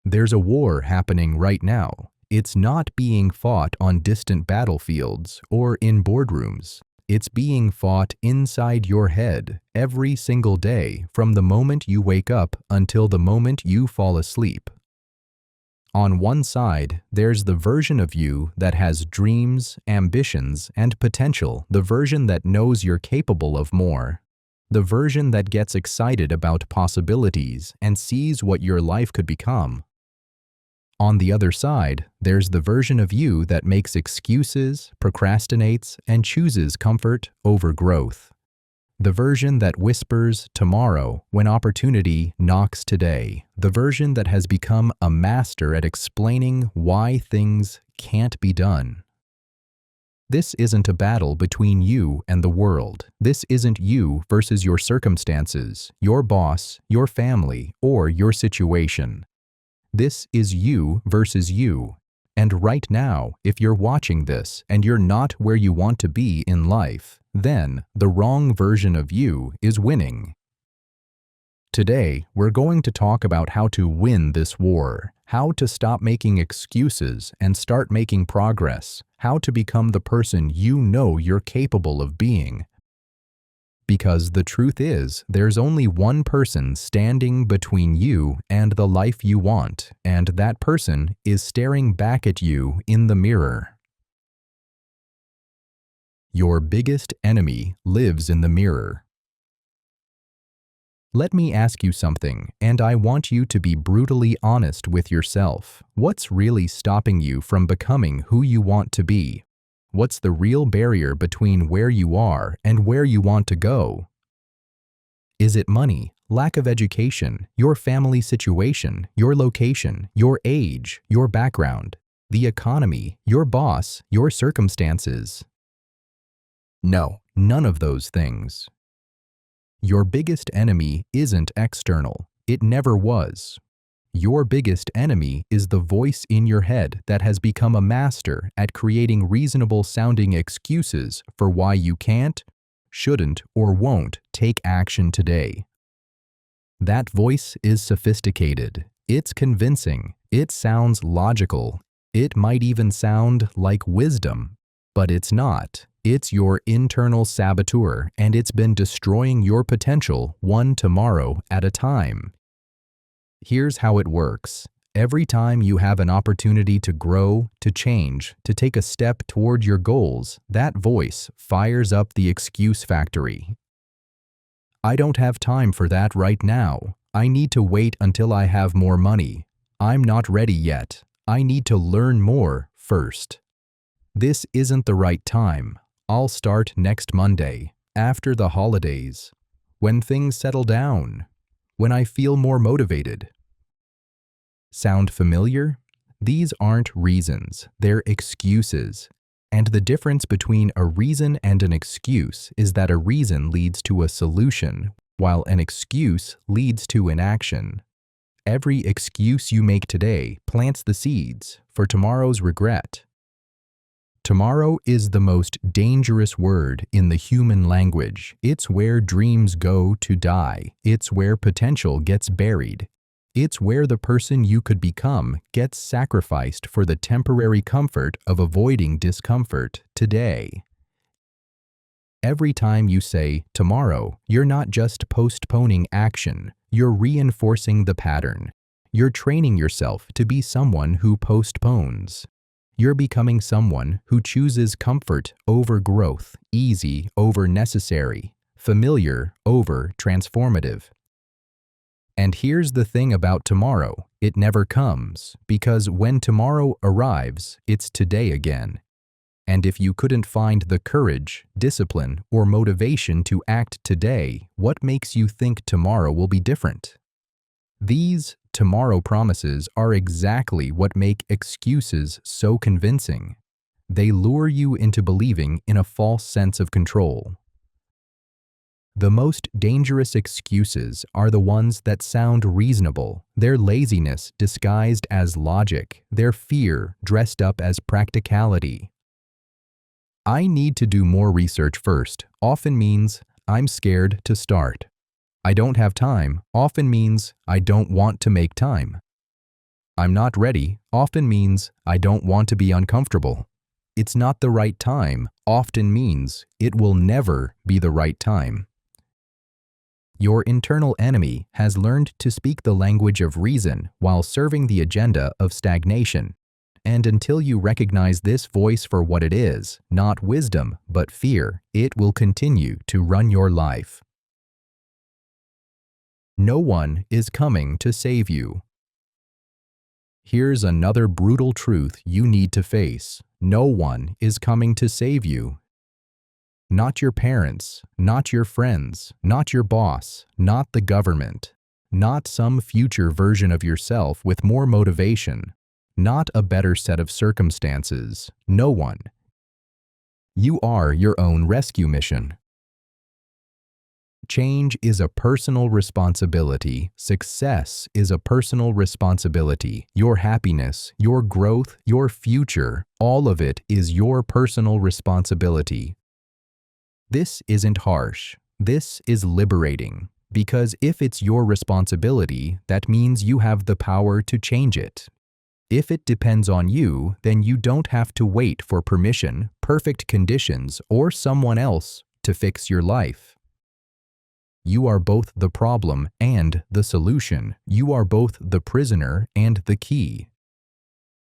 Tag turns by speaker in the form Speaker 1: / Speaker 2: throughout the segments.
Speaker 1: There's a war happening right now. It's not being fought on distant battlefields or in boardrooms. It's being fought inside your head every single day from the moment you wake up until the moment you fall asleep. On one side, there's the version of you that has dreams, ambitions, and potential, the version that knows you're capable of more, the version that gets excited about possibilities and sees what your life could become. On the other side, there's the version of you that makes excuses, procrastinates, and chooses comfort over growth. The version that whispers tomorrow when opportunity knocks today. The version that has become a master at explaining why things can't be done. This isn't a battle between you and the world. This isn't you versus your circumstances, your boss, your family, or your situation. This is you versus you. And right now, if you're watching this and you're not where you want to be in life, then the wrong version of you is winning. Today, we're going to talk about how to win this war, how to stop making excuses and start making progress, how to become the person you know you're capable of being. Because the truth is, there's only one person standing between you and the life you want, and that person is staring back at you in the mirror. Your biggest enemy lives in the mirror. Let me ask you something, and I want you to be brutally honest with yourself. What's really stopping you from becoming who you want to be? What's the real barrier between where you are and where you want to go? Is it money, lack of education, your family situation, your location, your age, your background, the economy, your boss, your circumstances? No, none of those things. Your biggest enemy isn't external. It never was. Your biggest enemy is the voice in your head that has become a master at creating reasonable-sounding excuses for why you can't, shouldn't, or won't take action today. That voice is sophisticated. It's convincing. It sounds logical. It might even sound like wisdom, but it's not. It's your internal saboteur, and it's been destroying your potential one tomorrow at a time. Here's how it works. Every time you have an opportunity to grow, to change, to take a step toward your goals, that voice fires up the excuse factory. I don't have time for that right now. I need to wait until I have more money. I'm not ready yet. I need to learn more first. This isn't the right time. I'll start next Monday, after the holidays, when things settle down, when I feel more motivated. Sound familiar? These aren't reasons, they're excuses. And the difference between a reason and an excuse is that a reason leads to a solution, while an excuse leads to inaction. Every excuse you make today plants the seeds for tomorrow's regret. Tomorrow is the most dangerous word in the human language. It's where dreams go to die. It's where potential gets buried. It's where the person you could become gets sacrificed for the temporary comfort of avoiding discomfort today. Every time you say tomorrow, you're not just postponing action, you're reinforcing the pattern. You're training yourself to be someone who postpones. You're becoming someone who chooses comfort over growth, easy over necessary, familiar over transformative. And here's the thing about tomorrow, it never comes, because when tomorrow arrives, it's today again. And if you couldn't find the courage, discipline, or motivation to act today, what makes you think tomorrow will be different? These tomorrow promises are exactly what make excuses so convincing. They lure you into believing in a false sense of control. The most dangerous excuses are the ones that sound reasonable, their laziness disguised as logic, their fear dressed up as practicality. I need to do more research first often means I'm scared to start. I don't have time often means I don't want to make time. I'm not ready often means I don't want to be uncomfortable. It's not the right time often means it will never be the right time. Your internal enemy has learned to speak the language of reason while serving the agenda of stagnation. And until you recognize this voice for what it is, not wisdom, but fear, it will continue to run your life. No one is coming to save you. Here's another brutal truth you need to face. No one is coming to save you. Not your parents, not your friends, not your boss, not the government, not some future version of yourself with more motivation, not a better set of circumstances, no one. You are your own rescue mission. Change is a personal responsibility. Success is a personal responsibility. Your happiness, your growth, your future, all of it is your personal responsibility. This isn't harsh. This is liberating. Because if it's your responsibility, that means you have the power to change it. If it depends on you, then you don't have to wait for permission, perfect conditions, or someone else to fix your life. You are both the problem and the solution. You are both the prisoner and the key.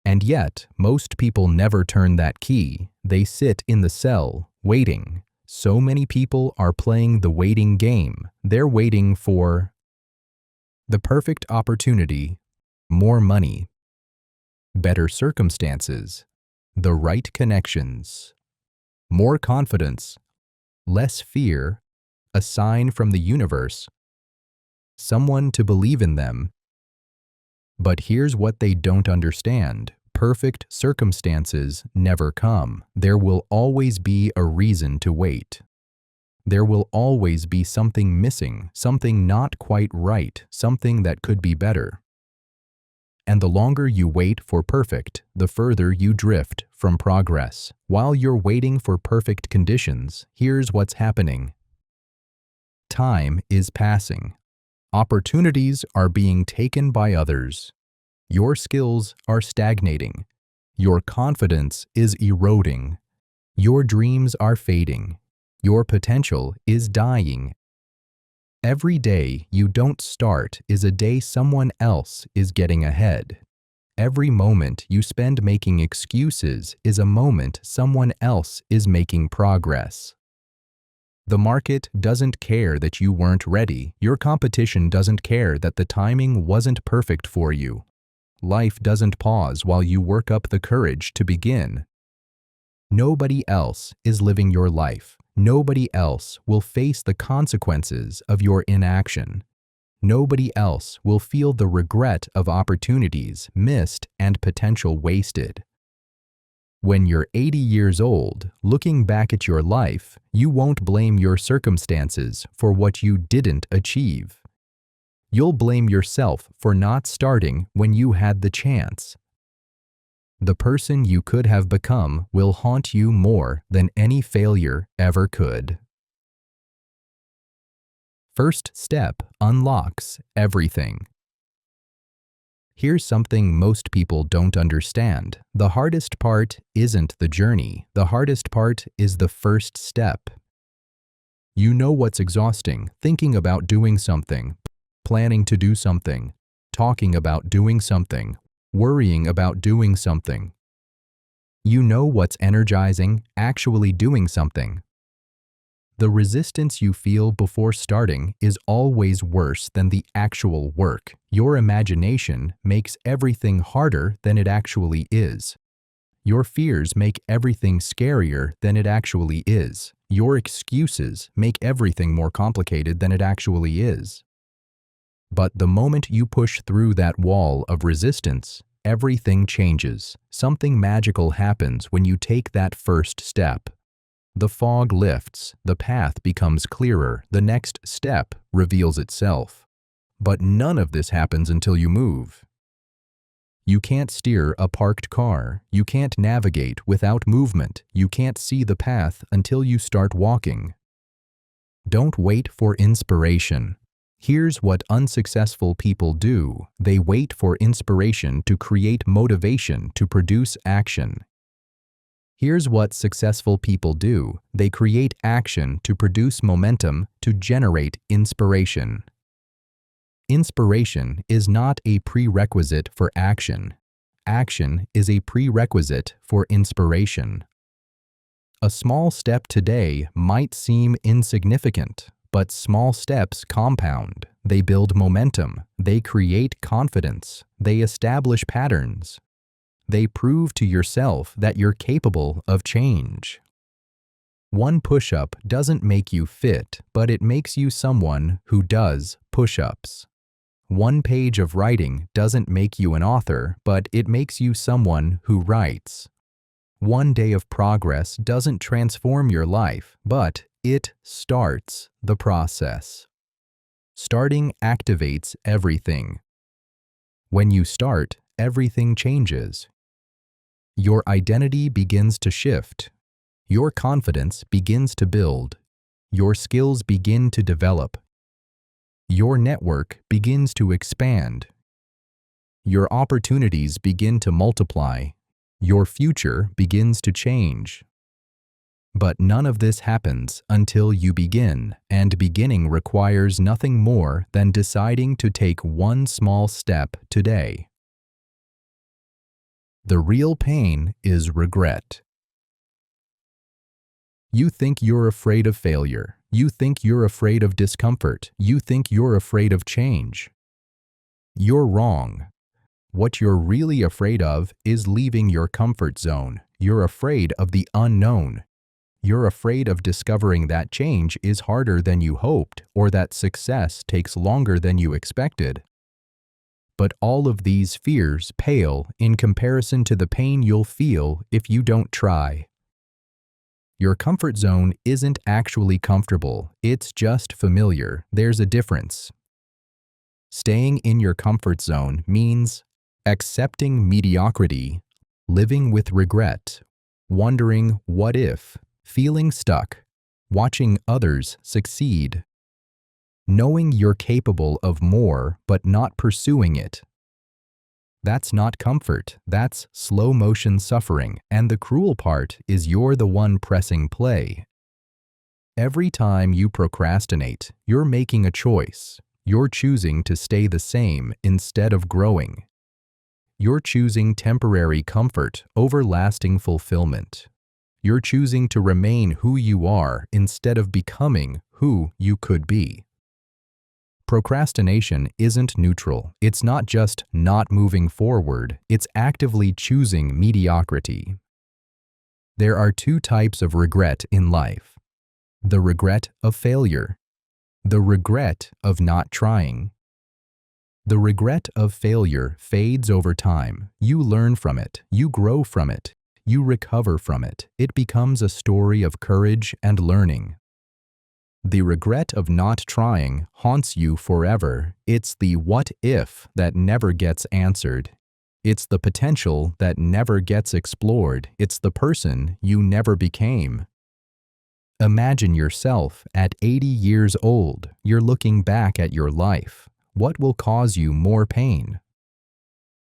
Speaker 1: And yet, most people never turn that key. They sit in the cell, waiting. So many people are playing the waiting game. They're waiting for the perfect opportunity, more money, better circumstances, the right connections, more confidence, less fear, a sign from the universe, someone to believe in them. But here's what they don't understand. Perfect circumstances never come. There will always be a reason to wait. There will always be something missing, something not quite right, something that could be better. And the longer you wait for perfect, the further you drift from progress. While you're waiting for perfect conditions, here's what's happening. Time is passing. Opportunities are being taken by others. Your skills are stagnating. Your confidence is eroding. Your dreams are fading. Your potential is dying. Every day you don't start is a day someone else is getting ahead. Every moment you spend making excuses is a moment someone else is making progress. The market doesn't care that you weren't ready. Your competition doesn't care that the timing wasn't perfect for you. Life doesn't pause while you work up the courage to begin. Nobody else is living your life. Nobody else will face the consequences of your inaction. Nobody else will feel the regret of opportunities missed and potential wasted. When you're 80 years old, looking back at your life, you won't blame your circumstances for what you didn't achieve. You'll blame yourself for not starting when you had the chance. The person you could have become will haunt you more than any failure ever could. First step unlocks everything. Here's something most people don't understand. The hardest part isn't the journey. The hardest part is the first step. You know what's exhausting: thinking about doing something, planning to do something, talking about doing something, worrying about doing something. You know what's energizing: actually doing something. The resistance you feel before starting is always worse than the actual work. Your imagination makes everything harder than it actually is. Your fears make everything scarier than it actually is. Your excuses make everything more complicated than it actually is. But the moment you push through that wall of resistance, everything changes. Something magical happens when you take that first step. The fog lifts, the path becomes clearer, the next step reveals itself. But none of this happens until you move. You can't steer a parked car. You can't navigate without movement. You can't see the path until you start walking. Don't wait for inspiration. Here's what unsuccessful people do. They wait for inspiration to create motivation to produce action. Here's what successful people do. They create action to produce momentum to generate inspiration. Inspiration is not a prerequisite for action. Action is a prerequisite for inspiration. A small step today might seem insignificant, but small steps compound. They build momentum. They create confidence. They establish patterns. They prove to yourself that you're capable of change. One push-up doesn't make you fit, but it makes you someone who does push-ups. One page of writing doesn't make you an author, but it makes you someone who writes. One day of progress doesn't transform your life, but it starts the process. Starting activates everything. When you start, everything changes. Your identity begins to shift. Your confidence begins to build. Your skills begin to develop. Your network begins to expand. Your opportunities begin to multiply. Your future begins to change. But none of this happens until you begin, and beginning requires nothing more than deciding to take one small step today. The real pain is regret. You think you're afraid of failure. You think you're afraid of discomfort. You think you're afraid of change. You're wrong. What you're really afraid of is leaving your comfort zone. You're afraid of the unknown. You're afraid of discovering that change is harder than you hoped, or that success takes longer than you expected. But all of these fears pale in comparison to the pain you'll feel if you don't try. Your comfort zone isn't actually comfortable, it's just familiar. There's a difference. Staying in your comfort zone means accepting mediocrity, living with regret, wondering what if, feeling stuck, watching others succeed, knowing you're capable of more but not pursuing it. That's not comfort, that's slow-motion suffering, and the cruel part is you're the one pressing play. Every time you procrastinate, you're making a choice. You're choosing to stay the same instead of growing. You're choosing temporary comfort over lasting fulfillment. You're choosing to remain who you are instead of becoming who you could be. Procrastination isn't neutral. It's not just not moving forward, it's actively choosing mediocrity. There are two types of regret in life. The regret of failure. The regret of not trying. The regret of failure fades over time. You learn from it. You grow from it. You recover from it. It becomes a story of courage and learning. The regret of not trying haunts you forever. It's the what if that never gets answered. It's the potential that never gets explored. It's the person you never became. Imagine yourself at 80 years old. You're looking back at your life. What will cause you more pain?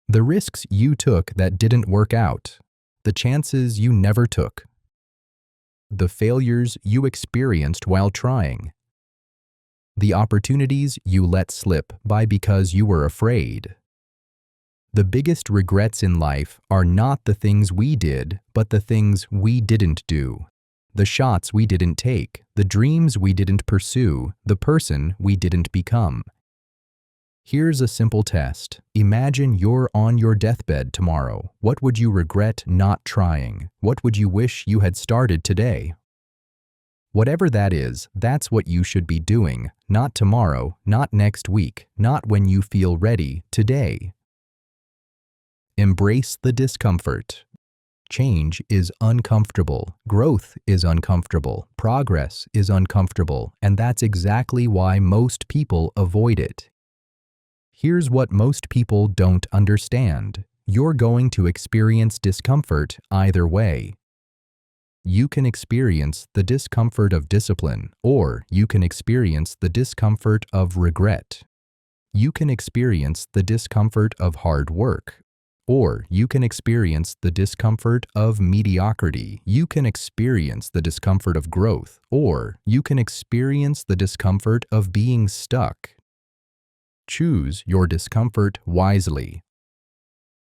Speaker 1: The risks you took that didn't work out. The chances you never took. The failures you experienced while trying. The opportunities you let slip by because you were afraid. The biggest regrets in life are not the things we did, but the things we didn't do. The shots we didn't take, the dreams we didn't pursue, the person we didn't become. Here's a simple test. Imagine you're on your deathbed tomorrow. What would you regret not trying? What would you wish you had started today? Whatever that is, that's what you should be doing. Not tomorrow, not next week, not when you feel ready, today. Embrace the discomfort. Change is uncomfortable. Growth is uncomfortable. Progress is uncomfortable. And that's exactly why most people avoid it. Here's what most people don't understand. You're going to experience discomfort either way. You can experience the discomfort of discipline, or you can experience the discomfort of regret. You can experience the discomfort of hard work, or you can experience the discomfort of mediocrity. You can experience the discomfort of growth, or you can experience the discomfort of being stuck. Choose your discomfort wisely.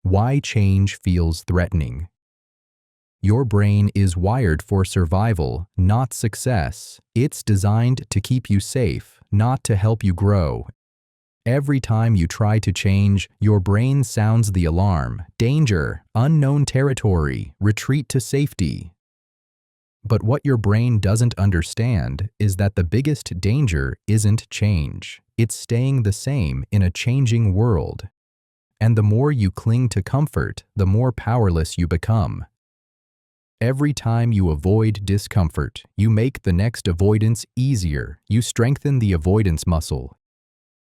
Speaker 1: Why change feels threatening? Your brain is wired for survival, not success. It's designed to keep you safe, not to help you grow. Every time you try to change, your brain sounds the alarm. Danger, unknown territory, retreat to safety. But what your brain doesn't understand is that the biggest danger isn't change. It's staying the same in a changing world. And the more you cling to comfort, the more powerless you become. Every time you avoid discomfort, you make the next avoidance easier. You strengthen the avoidance muscle.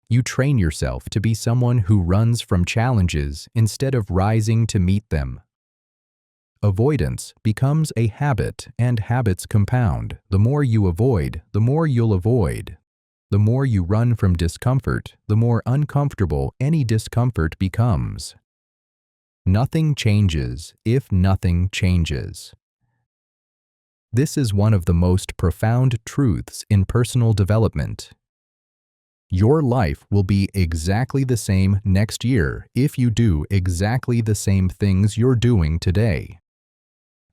Speaker 1: You train yourself to be someone who runs from challenges instead of rising to meet them. Avoidance becomes a habit, and habits compound. The more you avoid, the more you'll avoid. The more you run from discomfort, the more uncomfortable any discomfort becomes. Nothing changes if nothing changes. This is one of the most profound truths in personal development. Your life will be exactly the same next year if you do exactly the same things you're doing today.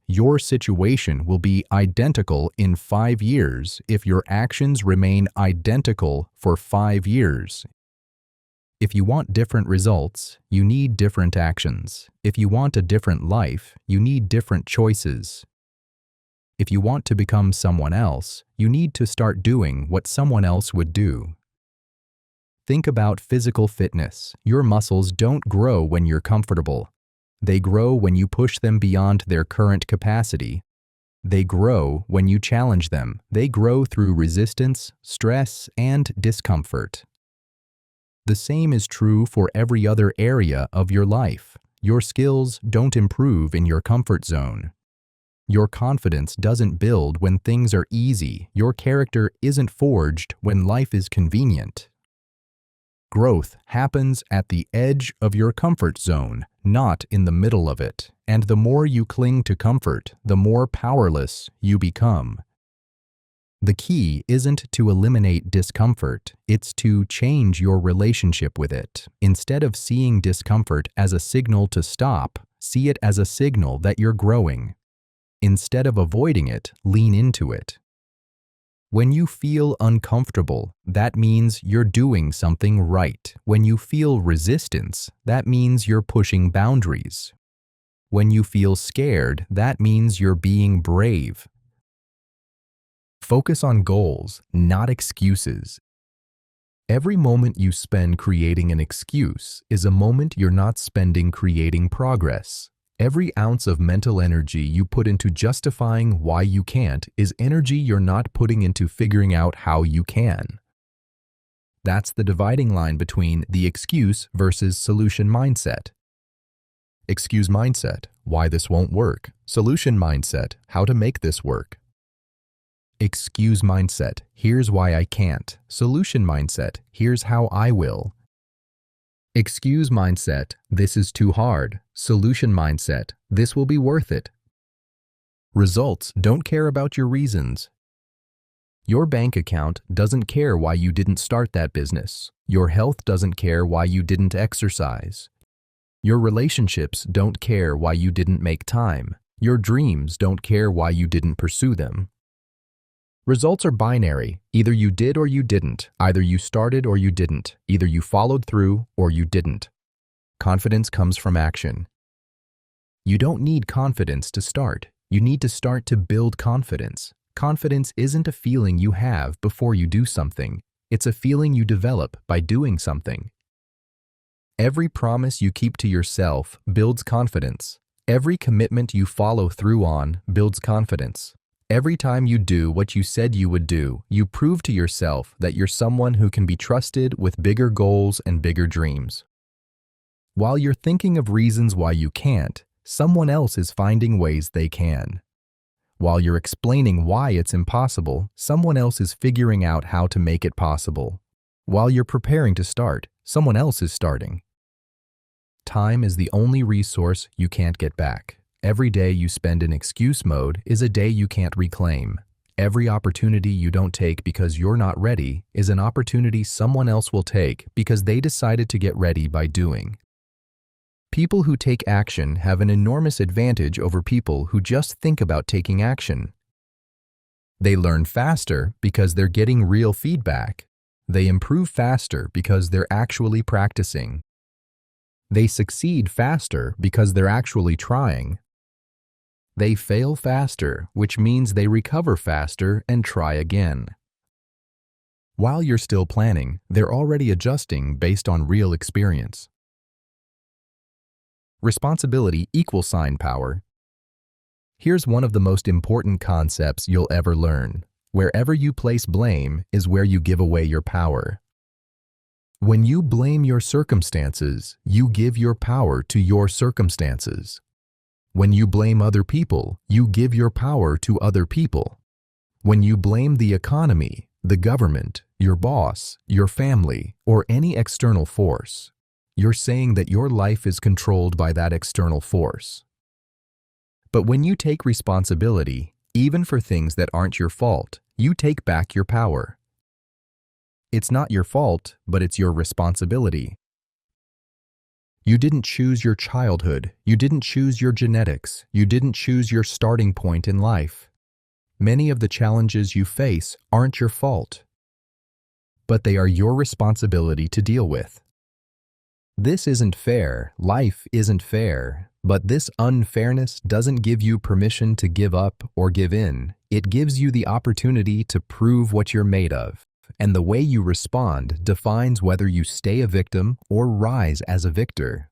Speaker 1: Your situation will be identical in 5 years if your actions remain identical for 5 years. If you want different results, you need different actions. If you want a different life, you need different choices. If you want to become someone else, you need to start doing what someone else would do. Think about physical fitness. Your muscles don't grow when you're comfortable. They grow when you push them beyond their current capacity. They grow when you challenge them. They grow through resistance, stress, and discomfort. The same is true for every other area of your life. Your skills don't improve in your comfort zone. Your confidence doesn't build when things are easy. Your character isn't forged when life is convenient. Growth happens at the edge of your comfort zone, not in the middle of it. And the more you cling to comfort, the more powerless you become. The key isn't to eliminate discomfort, it's to change your relationship with it. Instead of seeing discomfort as a signal to stop, see it as a signal that you're growing. Instead of avoiding it, lean into it. When you feel uncomfortable, that means you're doing something right. When you feel resistance, that means you're pushing boundaries. When you feel scared, that means you're being brave. Focus on goals, not excuses. Every moment you spend creating an excuse is a moment you're not spending creating progress. Every ounce of mental energy you put into justifying why you can't is energy you're not putting into figuring out how you can. That's the dividing line between the excuse versus solution mindset. Excuse mindset, why this won't work. Solution mindset, how to make this work. Excuse mindset, here's why I can't. Solution mindset, here's how I will. Excuse mindset, this is too hard. Solution mindset, this will be worth it. Results don't care about your reasons. Your bank account doesn't care why you didn't start that business. Your health doesn't care why you didn't exercise. Your relationships don't care why you didn't make time. Your dreams don't care why you didn't pursue them. Results are binary. Either you did or you didn't. Either you started or you didn't. Either you followed through or you didn't. Confidence comes from action. You don't need confidence to start. You need to start to build confidence. Confidence isn't a feeling you have before you do something. It's a feeling you develop by doing something. Every promise you keep to yourself builds confidence. Every commitment you follow through on builds confidence. Every time you do what you said you would do, you prove to yourself that you're someone who can be trusted with bigger goals and bigger dreams. While you're thinking of reasons why you can't, someone else is finding ways they can. While you're explaining why it's impossible, someone else is figuring out how to make it possible. While you're preparing to start, someone else is starting. Time is the only resource you can't get back. Every day you spend in excuse mode is a day you can't reclaim. Every opportunity you don't take because you're not ready is an opportunity someone else will take because they decided to get ready by doing. People who take action have an enormous advantage over people who just think about taking action. They learn faster because they're getting real feedback. They improve faster because they're actually practicing. They succeed faster because they're actually trying. They fail faster, which means they recover faster and try again. While you're still planning, they're already adjusting based on real experience. Responsibility = power. Here's one of the most important concepts you'll ever learn. Wherever you place blame is where you give away your power. When you blame your circumstances, you give your power to your circumstances. When you blame other people, you give your power to other people. When you blame the economy, the government, your boss, your family, or any external force, you're saying that your life is controlled by that external force. But when you take responsibility, even for things that aren't your fault, you take back your power. It's not your fault, but it's your responsibility. You didn't choose your childhood. You didn't choose your genetics. You didn't choose your starting point in life. Many of the challenges you face aren't your fault, but they are your responsibility to deal with. This isn't fair. Life isn't fair. But this unfairness doesn't give you permission to give up or give in. It gives you the opportunity to prove what you're made of. And the way you respond defines whether you stay a victim or rise as a victor.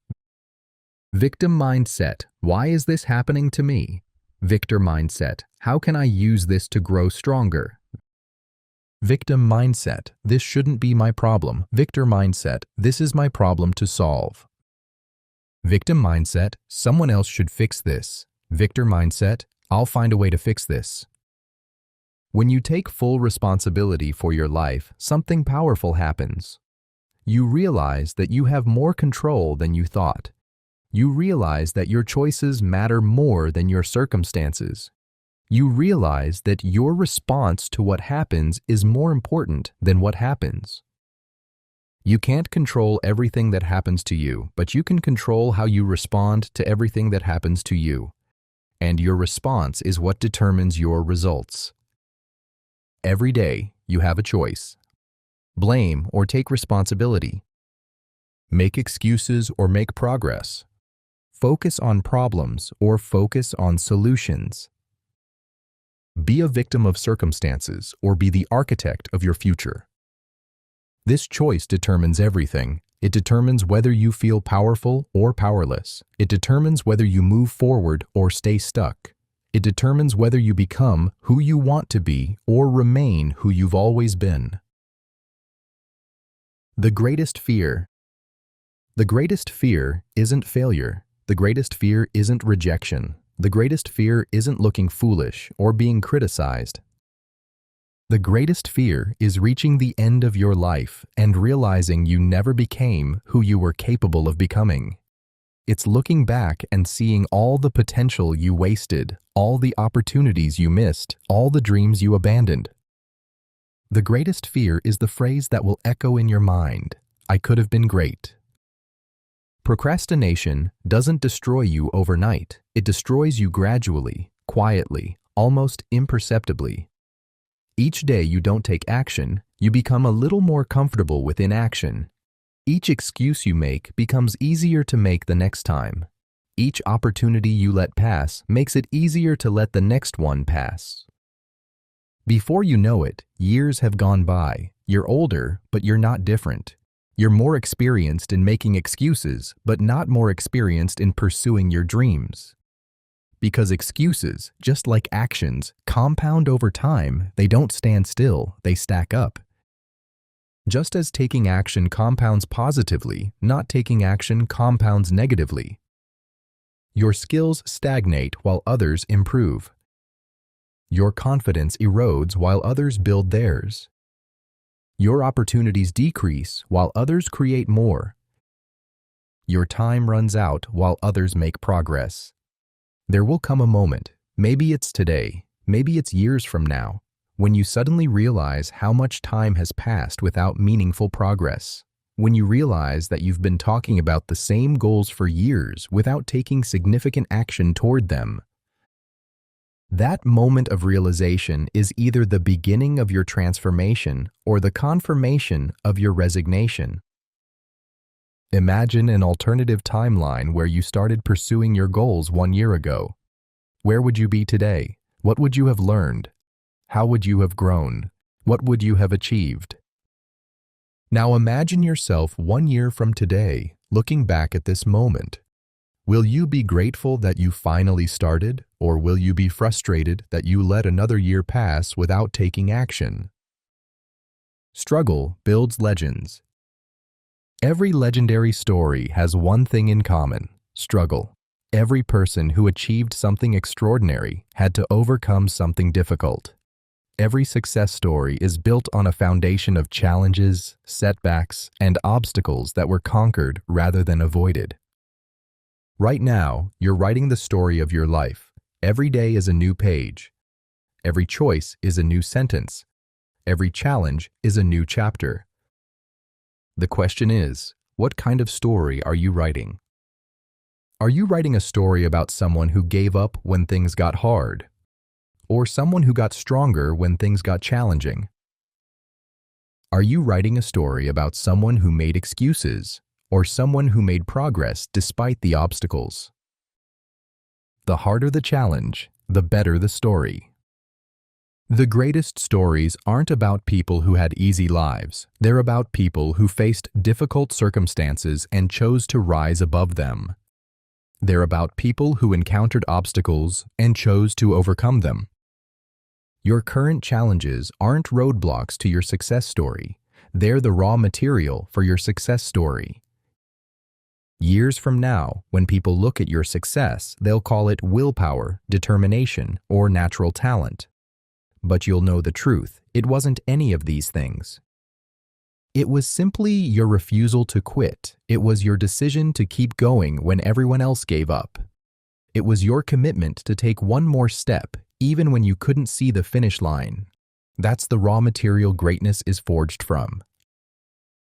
Speaker 1: Victim mindset. Why is this happening to me? Victor mindset. How can I use this to grow stronger? Victim mindset. This shouldn't be my problem. Victor mindset. This is my problem to solve. Victim mindset. Someone else should fix this. Victor mindset. I'll find a way to fix this. When you take full responsibility for your life, something powerful happens. You realize that you have more control than you thought. You realize that your choices matter more than your circumstances. You realize that your response to what happens is more important than what happens. You can't control everything that happens to you, but you can control how you respond to everything that happens to you. And your response is what determines your results. Every day, you have a choice. Blame or take responsibility. Make excuses or make progress. Focus on problems or focus on solutions. Be a victim of circumstances or be the architect of your future. This choice determines everything. It determines whether you feel powerful or powerless. It determines whether you move forward or stay stuck. It determines whether you become who you want to be or remain who you've always been. The greatest fear. The greatest fear isn't failure. The greatest fear isn't rejection. The greatest fear isn't looking foolish or being criticized. The greatest fear is reaching the end of your life and realizing you never became who you were capable of becoming. It's looking back and seeing all the potential you wasted, all the opportunities you missed, all the dreams you abandoned. The greatest fear is the phrase that will echo in your mind, I could have been great. Procrastination doesn't destroy you overnight. It destroys you gradually, quietly, almost imperceptibly. Each day you don't take action, you become a little more comfortable with inaction. Each excuse you make becomes easier to make the next time. Each opportunity you let pass makes it easier to let the next one pass. Before you know it, years have gone by. You're older, but you're not different. You're more experienced in making excuses, but not more experienced in pursuing your dreams. Because excuses, just like actions, compound over time. They don't stand still, they stack up. Just as taking action compounds positively, not taking action compounds negatively. Your skills stagnate while others improve. Your confidence erodes while others build theirs. Your opportunities decrease while others create more. Your time runs out while others make progress. There will come a moment, maybe it's today, maybe it's years from now, when you suddenly realize how much time has passed without meaningful progress. When you realize that you've been talking about the same goals for years without taking significant action toward them. That moment of realization is either the beginning of your transformation or the confirmation of your resignation. Imagine an alternative timeline where you started pursuing your goals 1 year ago. Where would you be today? What would you have learned? How would you have grown? What would you have achieved? Now imagine yourself 1 year from today, looking back at this moment. Will you be grateful that you finally started, or will you be frustrated that you let another year pass without taking action? Struggle builds legends. Every legendary story has one thing in common: struggle. Every person who achieved something extraordinary had to overcome something difficult. Every success story is built on a foundation of challenges, setbacks, and obstacles that were conquered rather than avoided. Right now, you're writing the story of your life. Every day is a new page. Every choice is a new sentence. Every challenge is a new chapter. The question is, what kind of story are you writing? Are you writing a story about someone who gave up when things got hard? Or someone who got stronger when things got challenging? Are you writing a story about someone who made excuses, or someone who made progress despite the obstacles? The harder the challenge, the better the story. The greatest stories aren't about people who had easy lives. They're about people who faced difficult circumstances and chose to rise above them. They're about people who encountered obstacles and chose to overcome them. Your current challenges aren't roadblocks to your success story. They're the raw material for your success story. Years from now, when people look at your success, they'll call it willpower, determination, or natural talent. But you'll know the truth. It wasn't any of these things. It was simply your refusal to quit. It was your decision to keep going when everyone else gave up. It was your commitment to take one more step, even when you couldn't see the finish line. That's the raw material greatness is forged from.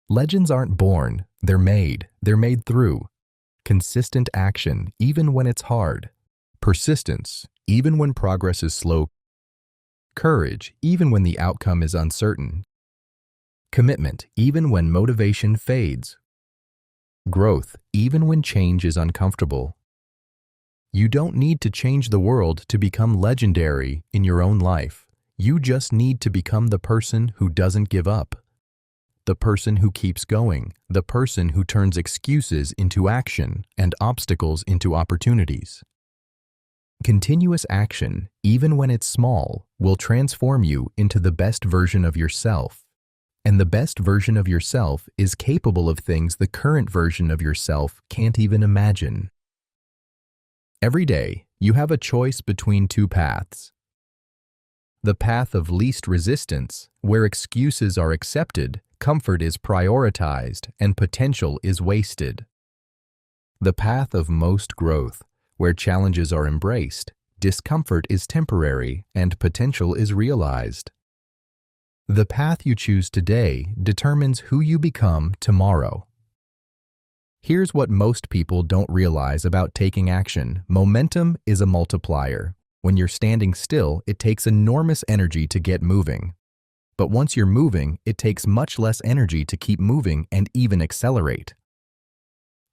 Speaker 1: Legends aren't born, they're made. They're made through consistent action, even when it's hard. Persistence, even when progress is slow. Courage, even when the outcome is uncertain. Commitment, even when motivation fades. Growth, even when change is uncomfortable. You don't need to change the world to become legendary in your own life. You just need to become the person who doesn't give up. The person who keeps going. The person who turns excuses into action and obstacles into opportunities. Continuous action, even when it's small, will transform you into the best version of yourself. And the best version of yourself is capable of things the current version of yourself can't even imagine. Every day, you have a choice between two paths. The path of least resistance, where excuses are accepted, comfort is prioritized, and potential is wasted. The path of most growth, where challenges are embraced, discomfort is temporary, and potential is realized. The path you choose today determines who you become tomorrow. Here's what most people don't realize about taking action. Momentum is a multiplier. When you're standing still, it takes enormous energy to get moving. But once you're moving, it takes much less energy to keep moving and even accelerate.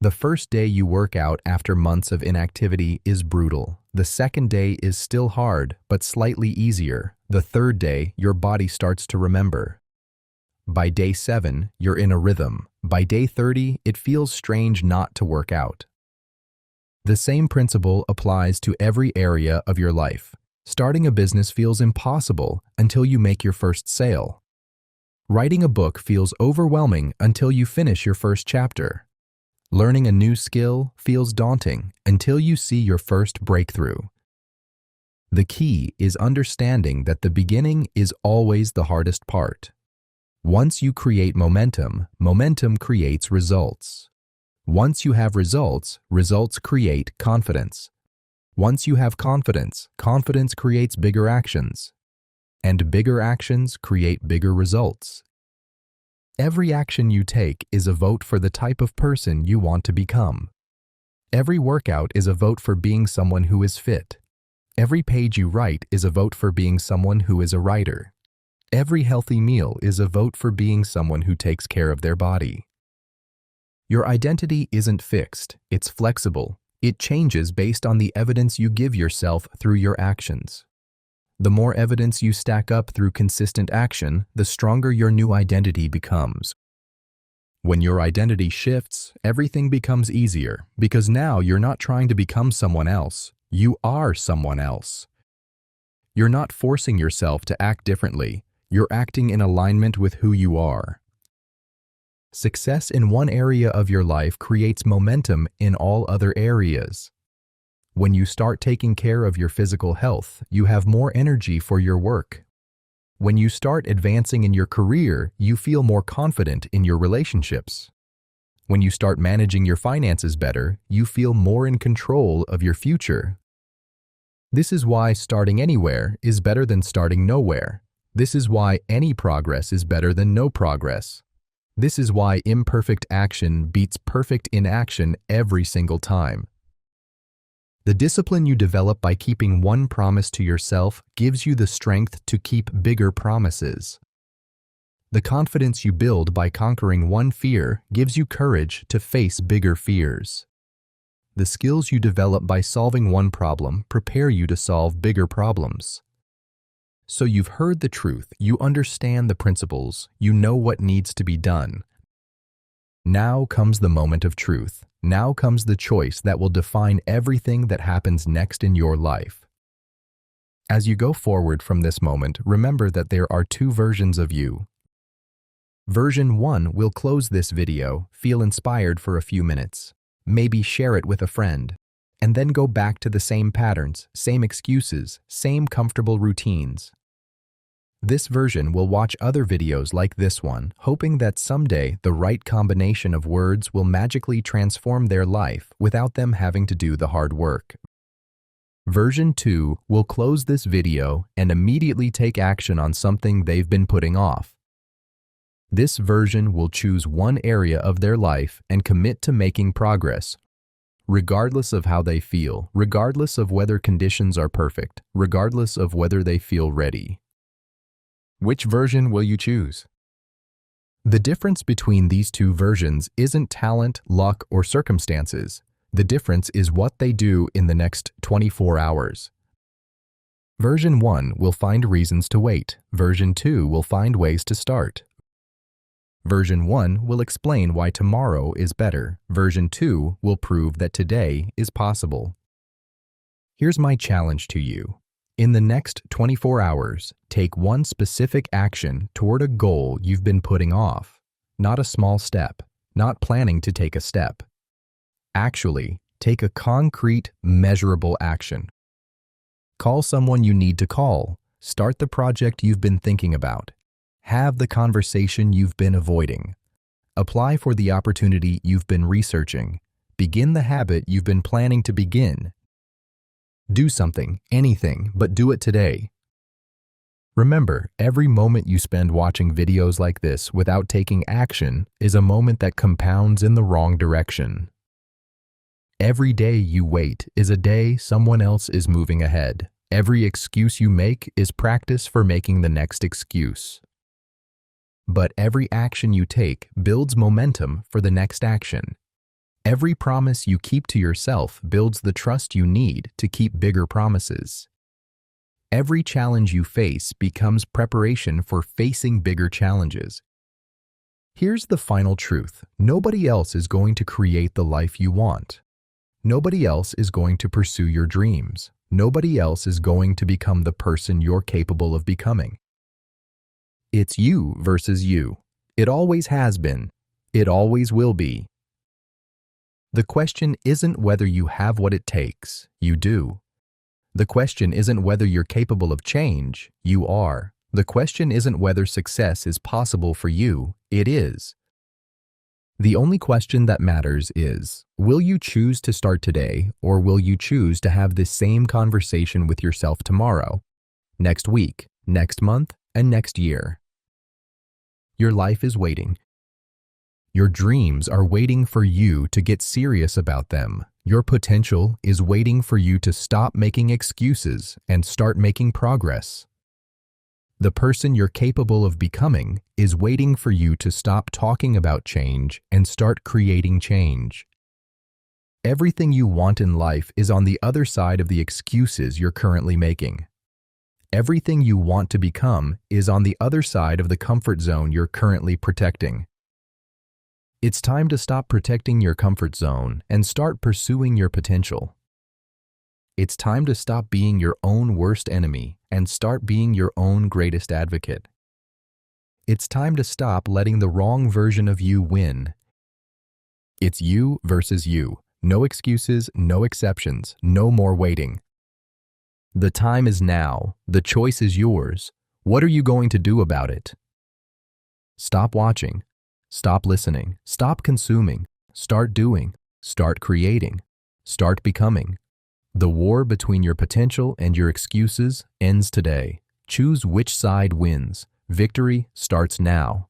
Speaker 1: The first day you work out after months of inactivity is brutal. The second day is still hard, but slightly easier. The third day, your body starts to remember. By day 7, you're in a rhythm. By day 30, it feels strange not to work out. The same principle applies to every area of your life. Starting a business feels impossible until you make your first sale. Writing a book feels overwhelming until you finish your first chapter. Learning a new skill feels daunting until you see your first breakthrough. The key is understanding that the beginning is always the hardest part. Once you create momentum, momentum creates results. Once you have results, results create confidence. Once you have confidence, confidence creates bigger actions. And bigger actions create bigger results. Every action you take is a vote for the type of person you want to become. Every workout is a vote for being someone who is fit. Every page you write is a vote for being someone who is a writer. Every healthy meal is a vote for being someone who takes care of their body. Your identity isn't fixed, it's flexible. It changes based on the evidence you give yourself through your actions. The more evidence you stack up through consistent action, the stronger your new identity becomes. When your identity shifts, everything becomes easier because now you're not trying to become someone else. You are someone else. You're not forcing yourself to act differently. You're acting in alignment with who you are. Success in one area of your life creates momentum in all other areas. When you start taking care of your physical health, you have more energy for your work. When you start advancing in your career, you feel more confident in your relationships. When you start managing your finances better, you feel more in control of your future. This is why starting anywhere is better than starting nowhere. This is why any progress is better than no progress. This is why imperfect action beats perfect inaction every single time. The discipline you develop by keeping one promise to yourself gives you the strength to keep bigger promises. The confidence you build by conquering one fear gives you courage to face bigger fears. The skills you develop by solving one problem prepare you to solve bigger problems. So you've heard the truth, you understand the principles, you know what needs to be done. Now comes the moment of truth. Now comes the choice that will define everything that happens next in your life. As you go forward from this moment, remember that there are two versions of you. Version 1 will close this video, feel inspired for a few minutes, maybe share it with a friend, and then go back to the same patterns, same excuses, same comfortable routines. This version will watch other videos like this one, hoping that someday the right combination of words will magically transform their life without them having to do the hard work. Version 2 will close this video and immediately take action on something they've been putting off. This version will choose one area of their life and commit to making progress, regardless of how they feel, regardless of whether conditions are perfect, regardless of whether they feel ready. Which version will you choose? The difference between these two versions isn't talent, luck, or circumstances. The difference is what they do in the next 24 hours. Version 1 will find reasons to wait. Version 2 will find ways to start. Version 1 will explain why tomorrow is better. Version 2 will prove that today is possible. Here's my challenge to you. In the next 24 hours, take one specific action toward a goal you've been putting off. Not a small step, not planning to take a step. Actually, take a concrete, measurable action. Call someone you need to call. Start the project you've been thinking about. Have the conversation you've been avoiding. Apply for the opportunity you've been researching. Begin the habit you've been planning to begin. Do something, anything, but do it today. Remember, every moment you spend watching videos like this without taking action is a moment that compounds in the wrong direction. Every day you wait is a day someone else is moving ahead. Every excuse you make is practice for making the next excuse. But every action you take builds momentum for the next action. Every promise you keep to yourself builds the trust you need to keep bigger promises. Every challenge you face becomes preparation for facing bigger challenges. Here's the final truth. Nobody else is going to create the life you want. Nobody else is going to pursue your dreams. Nobody else is going to become the person you're capable of becoming. It's you versus you. It always has been. It always will be. The question isn't whether you have what it takes. You do. The question isn't whether you're capable of change, you are. The question isn't whether success is possible for you, it is. The only question that matters is, will you choose to start today, or will you choose to have this same conversation with yourself tomorrow, next week, next month, and next year? Your life is waiting. Your dreams are waiting for you to get serious about them. Your potential is waiting for you to stop making excuses and start making progress. The person you're capable of becoming is waiting for you to stop talking about change and start creating change. Everything you want in life is on the other side of the excuses you're currently making. Everything you want to become is on the other side of the comfort zone you're currently protecting. It's time to stop protecting your comfort zone and start pursuing your potential. It's time to stop being your own worst enemy and start being your own greatest advocate. It's time to stop letting the wrong version of you win. It's you versus you. No excuses, no exceptions, no more waiting. The time is now. The choice is yours. What are you going to do about it? Stop watching. Stop listening. Stop consuming. Start doing. Start creating. Start becoming. The war between your potential and your excuses ends today. Choose which side wins. Victory starts now.